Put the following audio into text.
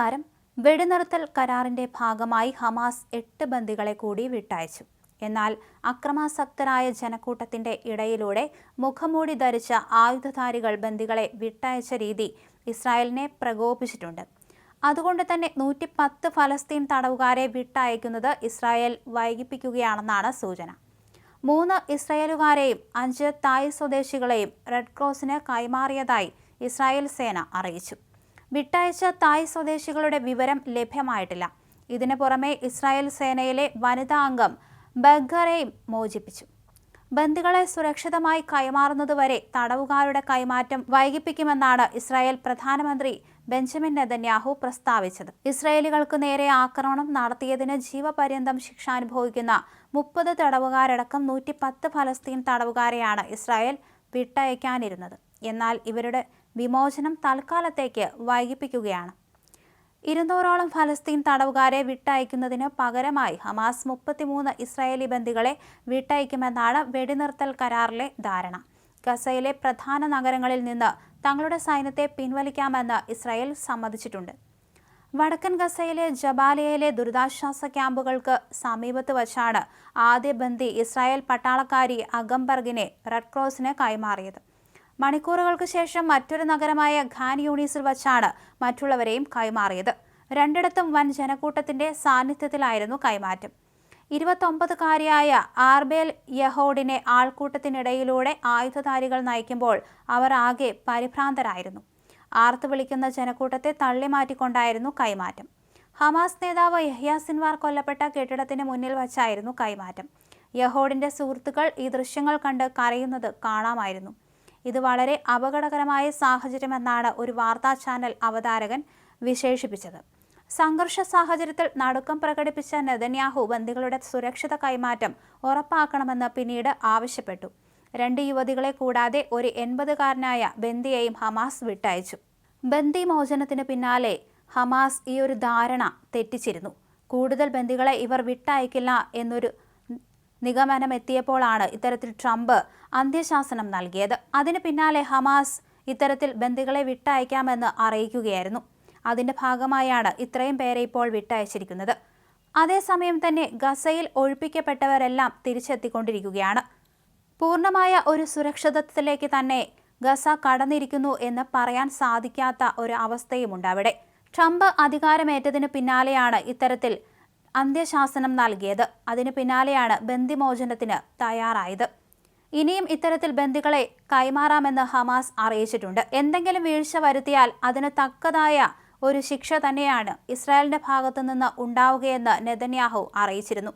നമസ്കാരം. വെടിനിർത്തൽ കരാറിന്റെ ഭാഗമായി ഹമാസ് 8 ബന്ദികളെ കൂടി വിട്ടയച്ചു. എന്നാൽ അക്രമാസക്തരായ ജനക്കൂട്ടത്തിന്റെ ഇടയിലൂടെ മുഖംമൂടി ധരിച്ച ആയുധധാരികൾ ബന്ദികളെ വിട്ടയച്ച രീതി ഇസ്രായേലിനെ പ്രകോപിച്ചിട്ടുണ്ട്. അതുകൊണ്ട് തന്നെ 110 ഫലസ്തീൻ തടവുകാരെ വിട്ടയക്കുന്നത് ഇസ്രായേൽ വൈകിപ്പിക്കുകയാണെന്നാണ് സൂചന. 3 ഇസ്രായേലുകാരെയും 5 തായ് സ്വദേശികളെയും റെഡ് ക്രോസിന് കൈമാറിയതായി ഇസ്രായേൽ സേന അറിയിച്ചു. വിട്ടയച്ച തായ് സ്വദേശികളുടെ വിവരം ലഭ്യമായിട്ടില്ല. ഇതിനു പുറമെ ഇസ്രായേൽ സേനയിലെ വനിതാ അംഗം ബഗ്ഗറെയും മോചിപ്പിച്ചു. ബന്ദികളെ സുരക്ഷിതമായി കൈമാറുന്നതുവരെ തടവുകാരുടെ കൈമാറ്റം വൈകിപ്പിക്കുമെന്നാണ് ഇസ്രായേൽ പ്രധാനമന്ത്രി ബെഞ്ചമിൻ നെതന്യാഹു പ്രസ്താവിച്ചത്. ഇസ്രായേലികൾക്ക് നേരെ ആക്രമണം നടത്തിയതിന് ജീവപര്യന്തം ശിക്ഷ അനുഭവിക്കുന്ന 30 തടവുകാരടക്കം 110 ഫലസ്തീൻ തടവുകാരെയാണ് ഇസ്രായേൽ വിട്ടയക്കാനിരുന്നത്. എന്നാൽ ഇവരുടെ വിമോചനം തൽക്കാലത്തേക്ക് വൈകിപ്പിക്കുകയാണ്. 200ഓളം ഫലസ്തീൻ തടവുകാരെ വിട്ടയക്കുന്നതിന് പകരമായി ഹമാസ് 33 ഇസ്രായേലി ബന്ദികളെ വിട്ടയക്കുമെന്നാണ് വെടിനിർത്തൽ കരാറിലെ ധാരണ. ഗസയിലെ പ്രധാന നഗരങ്ങളിൽ നിന്ന് തങ്ങളുടെ സൈന്യത്തെ പിൻവലിക്കാമെന്ന് ഇസ്രായേൽ സമ്മതിച്ചിട്ടുണ്ട്. വടക്കൻ ഗസയിലെ ജബാലിയയിലെ ദുരിതാശ്വാസ ക്യാമ്പുകൾക്ക് സമീപത്ത് വച്ചാണ് ആദ്യ ബന്ദി ഇസ്രായേൽ പട്ടാളക്കാരി അഗംബർഗിനെ റെഡ് ക്രോസിന് കൈമാറിയത്. മണിക്കൂറുകൾക്ക് ശേഷം മറ്റൊരു നഗരമായ ഖാൻ യൂണീസിൽ വച്ചാണ് മറ്റുള്ളവരെയും കൈമാറിയത്. രണ്ടിടത്തും വൻ ജനക്കൂട്ടത്തിന്റെ സാന്നിധ്യത്തിലായിരുന്നു കൈമാറ്റം. 29കാരിയായ ആർബേൽ യഹോഡിനെ ആൾക്കൂട്ടത്തിനിടയിലൂടെ ആയുധധാരികൾ നയിക്കുമ്പോൾ അവർ ആകെ പരിഭ്രാന്തരായിരുന്നു. ആർത്തു വിളിക്കുന്ന ജനക്കൂട്ടത്തെ തള്ളിമാറ്റിക്കൊണ്ടായിരുന്നു കൈമാറ്റം. ഹമാസ് നേതാവ് യഹ്യ സിൻവാർ കൊല്ലപ്പെട്ട കെട്ടിടത്തിന് മുന്നിൽ വച്ചായിരുന്നു കൈമാറ്റം. യഹോഡിന്റെ സുഹൃത്തുക്കൾ ഈ ദൃശ്യങ്ങൾ കണ്ട് കരയുന്നത് കാണാമായിരുന്നു. ഇത് വളരെ അപകടകരമായ സാഹചര്യമെന്നാണ് ഒരു വാർത്താ ചാനൽ അവതാരകൻ വിശേഷിപ്പിച്ചത്. സംഘർഷ സാഹചര്യത്തിൽ നടുക്കം പ്രകടിപ്പിച്ച നെതന്യാഹു ബന്ദികളുടെ സുരക്ഷിത കൈമാറ്റം ഉറപ്പാക്കണമെന്ന് പിന്നീട് ആവശ്യപ്പെട്ടു. 2 യുവതികളെ കൂടാതെ ഒരു 80കാരനായ ബന്ദിയെയും ഹമാസ് വിട്ടയച്ചു. ബന്ദി മോചനത്തിന് പിന്നാലെ ഹമാസ് ഈ ഒരു ധാരണ തെറ്റിച്ചിരുന്നു. കൂടുതൽ ബന്ദികളെ ഇവർ വിട്ടയക്കില്ല എന്നൊരു നിഗമനമെത്തിയപ്പോഴാണ് ഇത്തരത്തിൽ ട്രംപ് അന്ത്യശാസനം നൽകിയത്. അതിന് പിന്നാലെ ഹമാസ് ഇത്തരത്തിൽ ബന്ദികളെ വിട്ടയക്കാമെന്ന് അറിയിക്കുകയായിരുന്നു. അതിന്റെ ഭാഗമായാണ് ഇത്രയും പേരെ ഇപ്പോൾ വിട്ടയച്ചിരിക്കുന്നത്. അതേസമയം തന്നെ ഗസയിൽ ഒഴിപ്പിക്കപ്പെട്ടവരെല്ലാം തിരിച്ചെത്തിക്കൊണ്ടിരിക്കുകയാണ്. പൂർണ്ണമായ ഒരു സുരക്ഷിതത്വത്തിലേക്ക് തന്നെ ഗസ കടന്നിരിക്കുന്നു എന്ന് പറയാൻ സാധിക്കാത്ത ഒരു അവസ്ഥയുമുണ്ട് അവിടെ. ട്രംപ് അധികാരമേറ്റതിന് പിന്നാലെയാണ് ഇത്തരത്തിൽ അന്ത്യശാസനം നൽകിയത്. അതിന് പിന്നാലെയാണ് ബന്ദിമോചനത്തിന് തയ്യാറായത്. ഇനിയും ഇത്തരത്തിൽ ബന്ദികളെ കൈമാറാമെന്ന് ഹമാസ് അറിയിച്ചിട്ടുണ്ട്. എന്തെങ്കിലും വീഴ്ച വരുത്തിയാൽ അതിന് തക്കതായ ഒരു ശിക്ഷ തന്നെയാണ് ഇസ്രായേലിന്റെ ഭാഗത്തു നിന്ന് ഉണ്ടാവുകയെന്ന് നെതന്യാഹു അറിയിച്ചിരുന്നു.